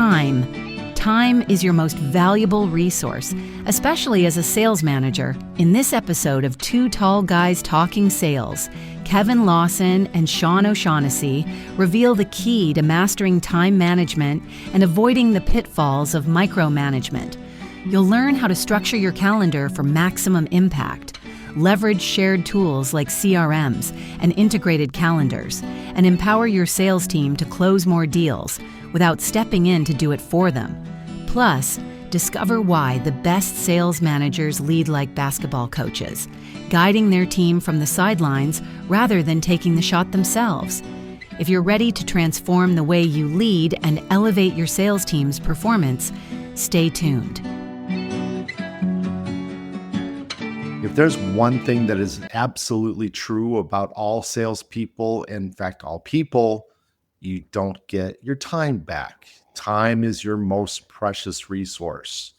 Time. Time is your most valuable resource, especially as a sales manager. In this episode of Two Tall Guys Talking Sales, Kevin Lawson and Sean O'Shaughnessey reveal the key to mastering time management and avoiding the pitfalls of micromanagement. You'll learn how to structure your calendar for maximum impact, leverage shared tools like CRMs and integrated calendars, and empower your sales team to close more deals without stepping in to do it for them. Plus, discover why the best sales managers lead like basketball coaches, guiding their team from the sidelines rather than taking the shot themselves. If you're ready to transform the way you lead and elevate your sales team's performance, stay tuned. If there's one thing that is absolutely true about all salespeople, in fact, all people, you don't get your time back. Time is your most precious resource.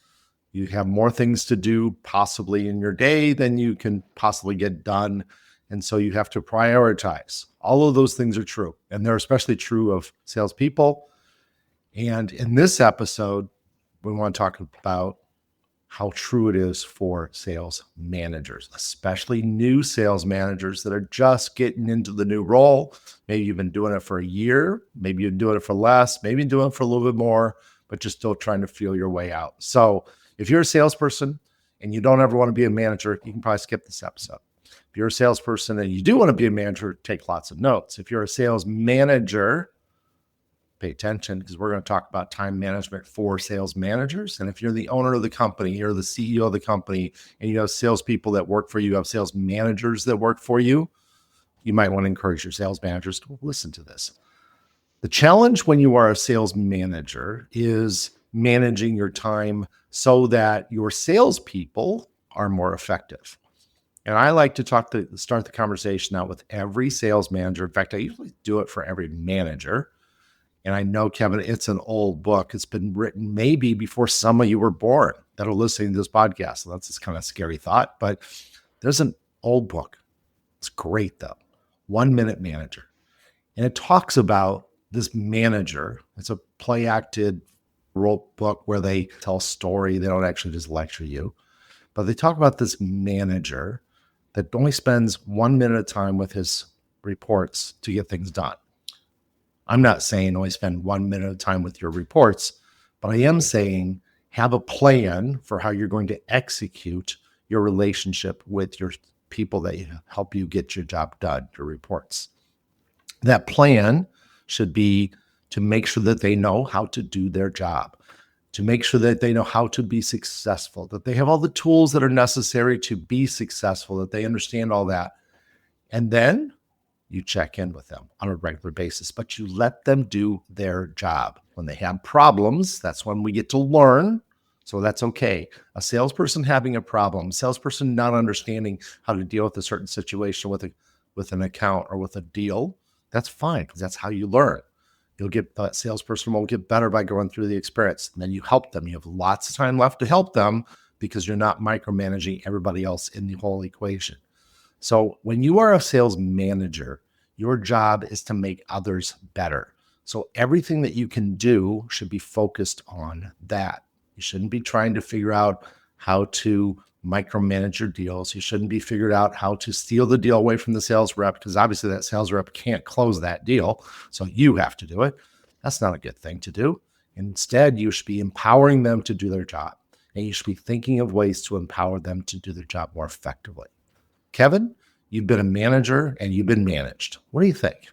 You have more things to do possibly in your day than you can possibly get done. And so you have to prioritize. All of those things are true. And they're especially true of salespeople. And in this episode, we want to talk about how true it is for sales managers, especially new sales managers that are just getting into the new role. Maybe you've been doing it for a year, maybe you've been doing it for less, maybe you're doing it for a little bit more, but you're still trying to feel your way out. So if you're a salesperson and you don't ever want to be a manager, you can probably skip this episode. If you're a salesperson and you do want to be a manager, take lots of notes. If you're a sales manager, pay attention, because we're going to talk about time management for sales managers. And if you're the owner of the company, you're the CEO of the company, and you have salespeople that work for you, you have sales managers that work for you, you might want to encourage your sales managers to listen to this. The challenge when you are a sales manager is managing your time so that your salespeople are more effective. And I like to start the conversation out with every sales manager. In fact, I usually do it for every manager. And I know, Kevin, it's an old book. It's been written maybe before some of you were born that are listening to this podcast. So that's just kind of a scary thought, but there's an old book. It's great though. 1 Minute Manager. And it talks about this manager. It's a play acted role book where they tell a story. They don't actually just lecture you, but they talk about this manager that only spends 1 minute of time with his reports to get things done. I'm not saying only spend 1 minute of time with your reports, but I am saying have a plan for how you're going to execute your relationship with your people that help you get your job done, your reports. That plan should be to make sure that they know how to do their job, to make sure that they know how to be successful, that they have all the tools that are necessary to be successful, that they understand all that. And then you check in with them on a regular basis, but you let them do their job. When they have problems, that's when we get to learn. So that's okay. A salesperson having a problem, salesperson not understanding how to deal with a certain situation with an account or with a deal, that's fine, because that's how you learn. That salesperson will get better by going through the experience. And then you help them. You have lots of time left to help them because you're not micromanaging everybody else in the whole equation. So when you are a sales manager, your job is to make others better. So everything that you can do should be focused on that. You shouldn't be trying to figure out how to micromanage your deals. You shouldn't be figured out how to steal the deal away from the sales rep, because obviously that sales rep can't close that deal. So you have to do it. That's not a good thing to do. Instead, you should be empowering them to do their job. And you should be thinking of ways to empower them to do their job more effectively. Kevin, you've been a manager and you've been managed. What do you think?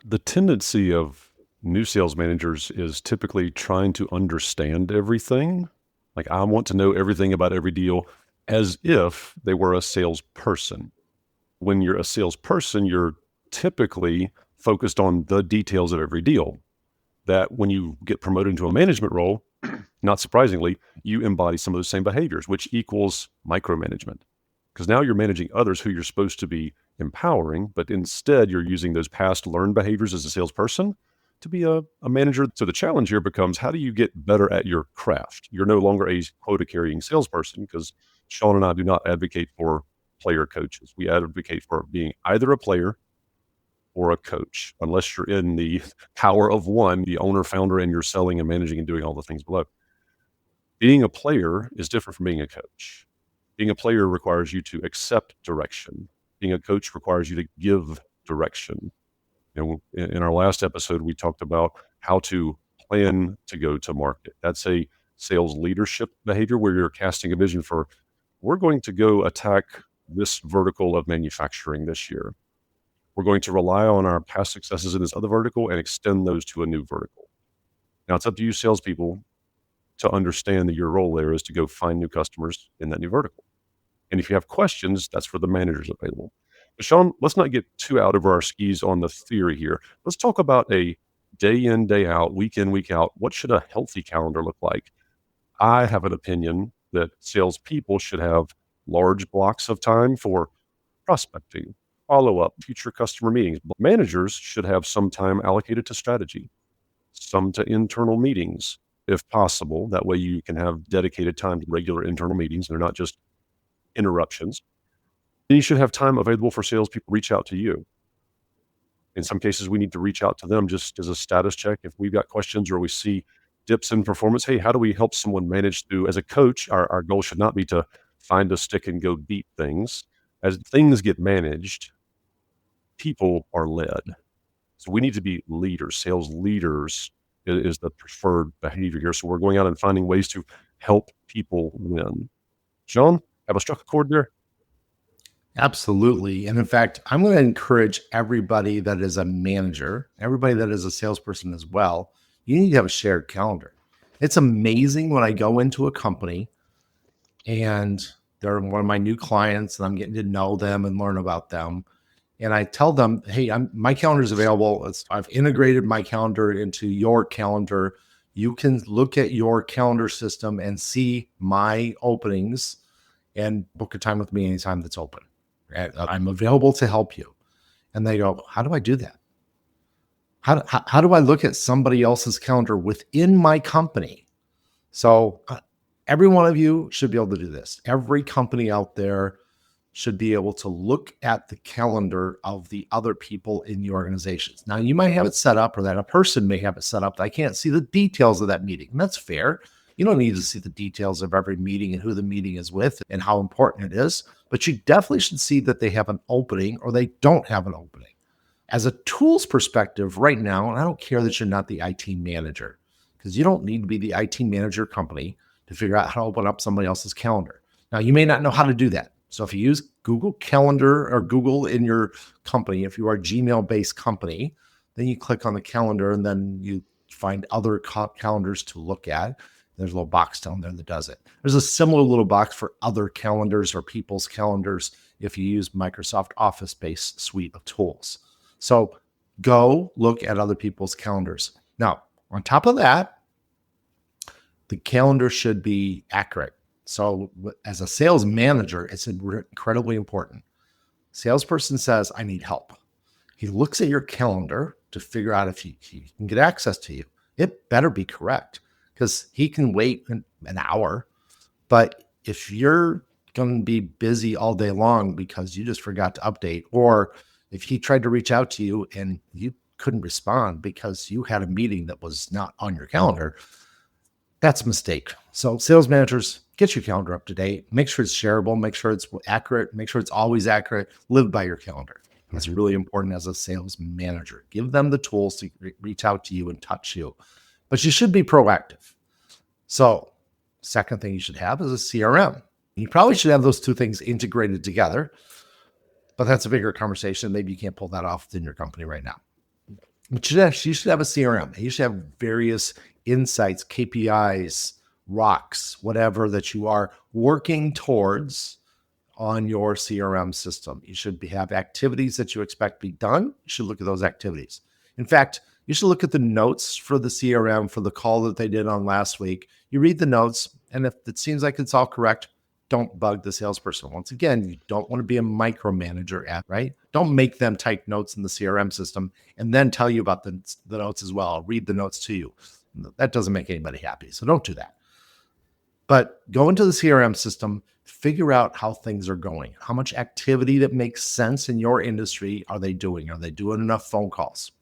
The tendency of new sales managers is typically trying to understand everything. Like, I want to know everything about every deal as if they were a salesperson. When you're a salesperson, you're typically focused on the details of every deal. That when you get promoted into a management role, not surprisingly, you embody some of those same behaviors, which equals micromanagement. Because now you're managing others who you're supposed to be empowering, but instead you're using those past learned behaviors as a salesperson to be a manager. So the challenge here becomes, how do you get better at your craft? You're no longer a quota-carrying salesperson, because Sean and I do not advocate for player coaches. We advocate for being either a player or a coach, unless you're in the power of one, the owner, founder, and you're selling and managing and doing all the things below. Being a player is different from being a coach. Being a player requires you to accept direction. Being a coach requires you to give direction. In our last episode, we talked about how to plan to go to market. That's a sales leadership behavior where you're casting a vision for, we're going to go attack this vertical of manufacturing this year. We're going to rely on our past successes in this other vertical and extend those to a new vertical. Now, it's up to you salespeople to understand that your role there is to go find new customers in that new vertical. And if you have questions, that's where the manager's available. But Sean, let's not get too out of our skis on the theory here. Let's talk about a day in, day out, week in, week out. What should a healthy calendar look like? I have an opinion that salespeople should have large blocks of time for prospecting, follow-up, future customer meetings. Managers should have some time allocated to strategy, some to internal meetings, if possible. That way you can have dedicated time to regular internal meetings. They're not just interruptions. Then you should have time available for salespeople to reach out to you. In some cases, we need to reach out to them just as a status check. If we've got questions or we see dips in performance, hey, how do we help someone manage through? As a coach, our goal should not be to find a stick and go beat things. As things get managed, people are led. So we need to be leaders. Sales leaders is the preferred behavior here. So we're going out and finding ways to help people win. Sean, have I struck a chord there? Absolutely. And in fact, I'm going to encourage everybody that is a manager, everybody that is a salesperson as well, you need to have a shared calendar. It's amazing when I go into a company and they're one of my new clients and I'm getting to know them and learn about them. And I tell them, hey, my calendar is available. I've integrated my calendar into your calendar. You can look at your calendar system and see my openings and book a time with me anytime that's open. I'm available to help you. And they go, how do I do that? How do I look at somebody else's calendar within my company? So every one of you should be able to do this. Every company out there should be able to look at the calendar of the other people in the organizations. Now, you might have it set up, or that a person may have it set up that I can't see the details of that meeting. And that's fair. You don't need to see the details of every meeting and who the meeting is with and how important it is, but you definitely should see that they have an opening or they don't have an opening. As a tools perspective right now, and I don't care that you're not the IT manager, because you don't need to be the IT manager company to figure out how to open up somebody else's calendar. Now, you may not know how to do that. So if you use Google Calendar or Google in your company, if you are a Gmail-based company, then you click on the calendar and then you find other calendars to look at. There's a little box down there that does it. There's a similar little box for other calendars or people's calendars if you use Microsoft Office-based suite of tools. So go look at other people's calendars. Now, on top of that, the calendar should be accurate. So as a sales manager, it's incredibly important. Salesperson says, I need help. He looks at your calendar to figure out if he can get access to you. It better be correct, because he can wait an hour. But if you're going to be busy all day long because you just forgot to update, or if he tried to reach out to you and you couldn't respond because you had a meeting that was not on your calendar, that's a mistake. So sales managers, get your calendar up to date. Make sure it's shareable. Make sure it's accurate. Make sure it's always accurate. Live by your calendar. That's really important as a sales manager. Give them the tools to reach out to you and touch you. But you should be proactive. So second thing you should have is a CRM. You probably should have those two things integrated together, but that's a bigger conversation. Maybe you can't pull that off within your company right now. But you should have a CRM. You should have various insights, KPIs, rocks, whatever that you are working towards on your CRM system. You should have activities that you expect to be done. You should look at those activities. In fact, you should look at the notes for the CRM for the call that they did on last week. You read the notes, and if it seems like it's all correct, don't bug the salesperson. Once again, you don't want to be a micromanager, right? Don't make them type notes in the CRM system and then tell you about the notes as well. I'll read the notes to you. That doesn't make anybody happy. So don't do that. But go into the CRM system, figure out how things are going, how much activity that makes sense in your industry are they doing? Are they doing enough phone calls?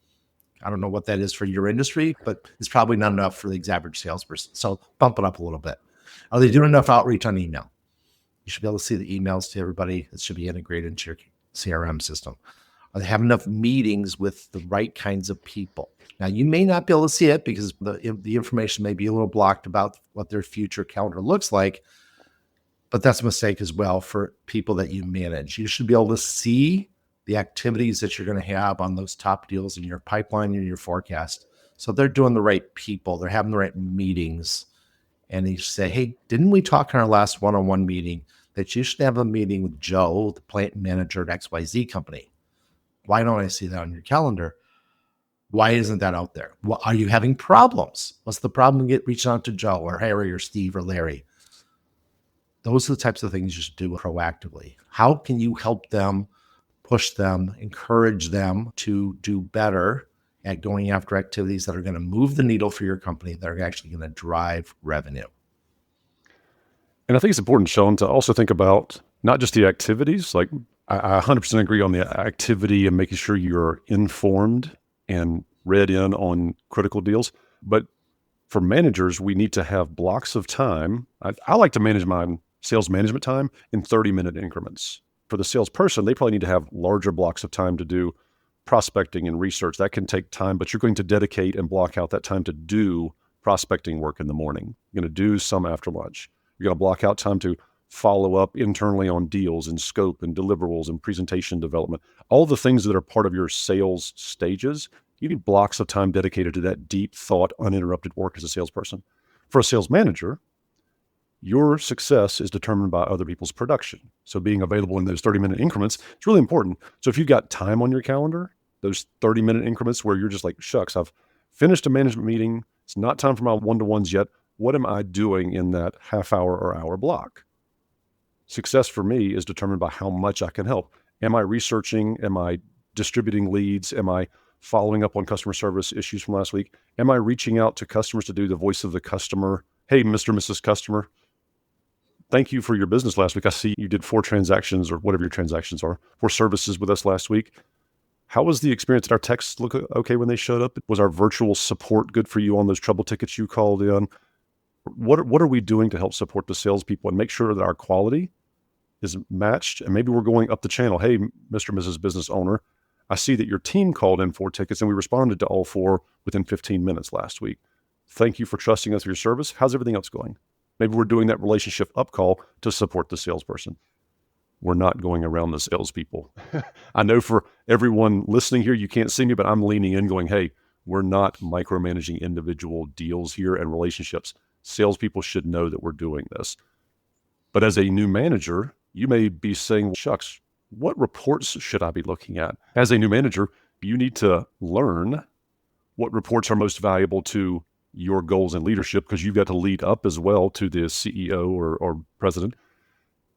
I don't know what that is for your industry, but it's probably not enough for the average salesperson. So bump it up a little bit. Are they doing enough outreach on email? You should be able to see the emails to everybody. It should be integrated into your CRM system. Are they having enough meetings with the right kinds of people? Now, you may not be able to see it because the information may be a little blocked about what their future calendar looks like, but that's a mistake as well for people that you manage. You should be able to see the activities that you're going to have on those top deals in your pipeline and your forecast. So they're doing the right people. They're having the right meetings. And you say, hey, didn't we talk in our last one-on-one meeting that you should have a meeting with Joe, the plant manager at XYZ company? Why don't I see that on your calendar? Why isn't that out there? Well, are you having problems? What's the problem? Reaching out to Joe or Harry or Steve or Larry. Those are the types of things you should do proactively. How can you help them, push them, encourage them to do better at going after activities that are going to move the needle for your company, that are actually going to drive revenue? And I think it's important, Sean, to also think about not just the activities. Like I 100% agree on the activity and making sure you're informed and read in on critical deals. But for managers, we need to have blocks of time. I like to manage my sales management time in 30-minute increments. For the salesperson, they probably need to have larger blocks of time to do prospecting and research. That can take time, but you're going to dedicate and block out that time to do prospecting work in the morning. You're going to do some after lunch. You're going to block out time to follow up internally on deals and scope and deliverables and presentation development. All the things that are part of your sales stages, you need blocks of time dedicated to that deep thought, uninterrupted work as a salesperson. For a sales manager, your success is determined by other people's production. So being available in those 30-minute increments is really important. So if you've got time on your calendar, those 30-minute increments where you're just like, shucks, I've finished a management meeting. It's not time for my one-to-ones yet. What am I doing in that half hour or hour block? Success for me is determined by how much I can help. Am I researching? Am I distributing leads? Am I following up on customer service issues from last week? Am I reaching out to customers to do the voice of the customer? Hey, Mr. Mrs. Customer, thank you for your business last week. I see you did 4 transactions or whatever your transactions are, 4 services with us last week. How was the experience? Did our techs look okay when they showed up? Was our virtual support good for you on those trouble tickets you called in? What are we doing to help support the salespeople and make sure that our quality is matched? And maybe we're going up the channel. Hey, Mr. and Mrs. Business Owner, I see that your team called in 4 tickets and we responded to all 4 within 15 minutes last week. Thank you for trusting us with your service. How's everything else going? Maybe we're doing that relationship up call to support the salesperson. We're not going around the salespeople. I know for everyone listening here, you can't see me, but I'm leaning in going, hey, we're not micromanaging individual deals here and relationships. Salespeople should know that we're doing this. But as a new manager, you may be saying, shucks, what reports should I be looking at? As a new manager, you need to learn what reports are most valuable to your goals and leadership, because you've got to lead up as well to the CEO or president.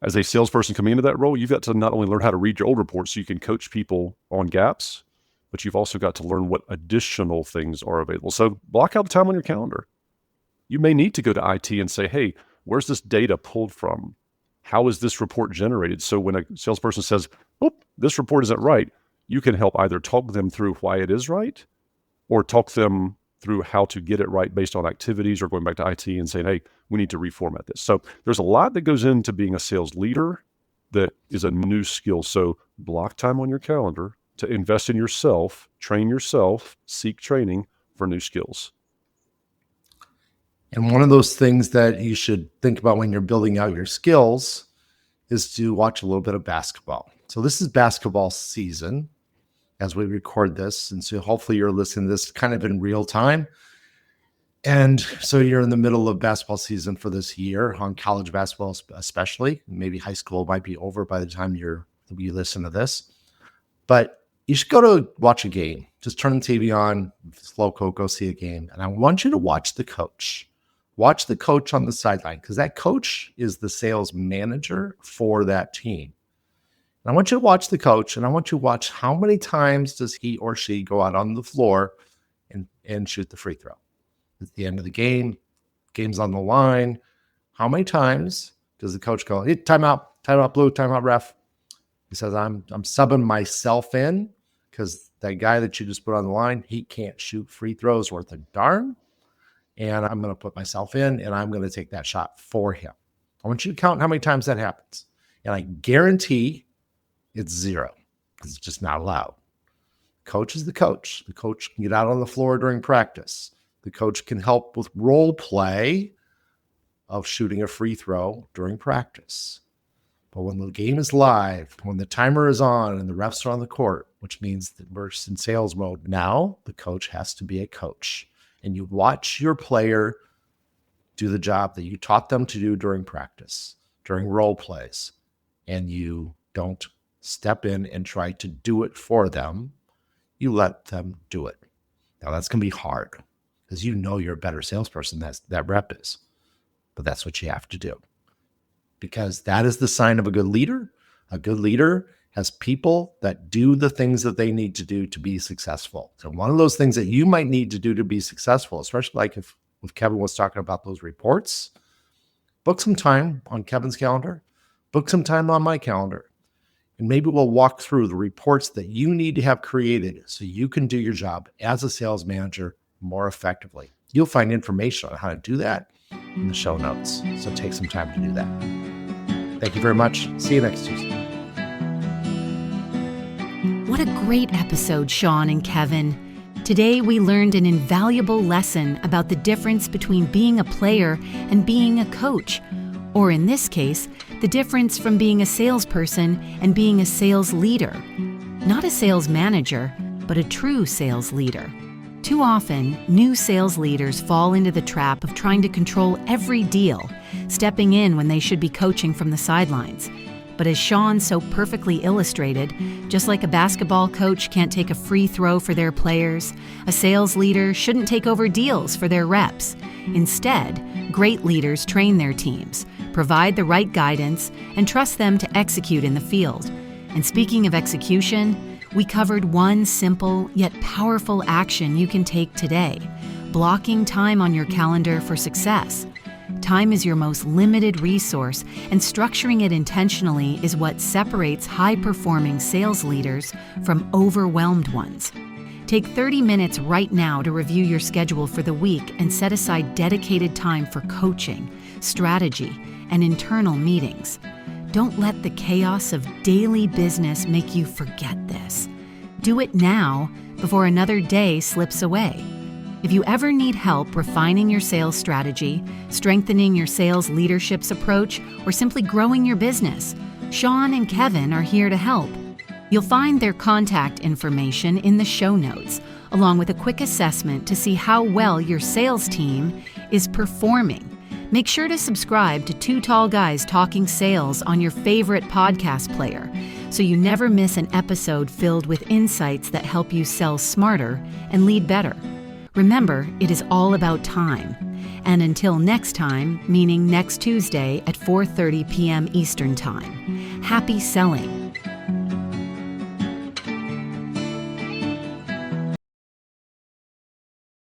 As a salesperson coming into that role, you've got to not only learn how to read your old reports so you can coach people on gaps, but you've also got to learn what additional things are available. So block out the time on your calendar. You may need to go to IT and say, hey, where's this data pulled from? How is this report generated? So when a salesperson says, oh, this report isn't right, you can help either talk them through why it is right or talk them through how to get it right based on activities, or going back to IT and saying, hey, we need to reformat this. So there's a lot that goes into being a sales leader that is a new skill. So block time on your calendar to invest in yourself, train yourself, seek training for new skills. And one of those things that you should think about when you're building out your skills is to watch a little bit of basketball. So this is basketball season as we record this. And so hopefully you're listening to this kind of in real time. And so you're in the middle of basketball season for this year, on college basketball especially. Maybe high school might be over by the time you listen to this. But you should go to watch a game. Just turn the TV on, slow coke, go see a game. And I want you to watch the coach. Watch the coach on the sideline, because that coach is the sales manager for that team. And I want you to watch the coach, and I want you to watch how many times does he or she go out on the floor and shoot the free throw. At the end of the game, game's on the line. how many times does the coach go, hey, timeout, blue, timeout, ref? He says, I'm subbing myself in because that guy that you just put on the line, he can't shoot free throws worth a darn. And I'm going to put myself in and I'm going to take that shot for him. I want you to count how many times that happens. And I guarantee it's 0 because it's just not allowed. Coach is the coach. The coach can get out on the floor during practice. The coach can help with role play of shooting a free throw during practice. But when the game is live, when the timer is on and the refs are on the court, which means that we're in sales mode, now the coach has to be a coach. And you watch your player do the job that you taught them to do during practice, during role plays, and you don't step in and try to do it for them. You let them do it. Now that's going to be hard because you know you're a better salesperson than that rep is, but that's what you have to do because that is the sign of a good leader. A good leader has people that do the things that they need to do to be successful. So one of those things that you might need to do to be successful, especially like if Kevin was talking about those reports, book some time on Kevin's calendar, book some time on my calendar, and maybe we'll walk through the reports that you need to have created so you can do your job as a sales manager more effectively. You'll find information on how to do that in the show notes. So take some time to do that. Thank you very much. See you next Tuesday. What a great episode, Sean and Kevin. Today, we learned an invaluable lesson about the difference between being a player and being a coach, or in this case, the difference from being a salesperson and being a sales leader. Not a sales manager, but a true sales leader. Too often, new sales leaders fall into the trap of trying to control every deal, stepping in when they should be coaching from the sidelines. But as Sean so perfectly illustrated, just like a basketball coach can't take a free throw for their players, a sales leader shouldn't take over deals for their reps. Instead, great leaders train their teams, provide the right guidance, and trust them to execute in the field. And speaking of execution, we covered one simple yet powerful action you can take today: blocking time on your calendar for success. Time is your most limited resource, and structuring it intentionally is what separates high-performing sales leaders from overwhelmed ones. Take 30 minutes right now to review your schedule for the week and set aside dedicated time for coaching, strategy, and internal meetings. Don't let the chaos of daily business make you forget this. Do it now before another day slips away. If you ever need help refining your sales strategy, strengthening your sales leadership's approach, or simply growing your business, Sean and Kevin are here to help. You'll find their contact information in the show notes, along with a quick assessment to see how well your sales team is performing. Make sure to subscribe to Two Tall Guys Talking Sales on your favorite podcast player, so you never miss an episode filled with insights that help you sell smarter and lead better. Remember, it is all about time. And until next time, meaning next Tuesday at 4:30 p.m. Eastern Time, happy selling.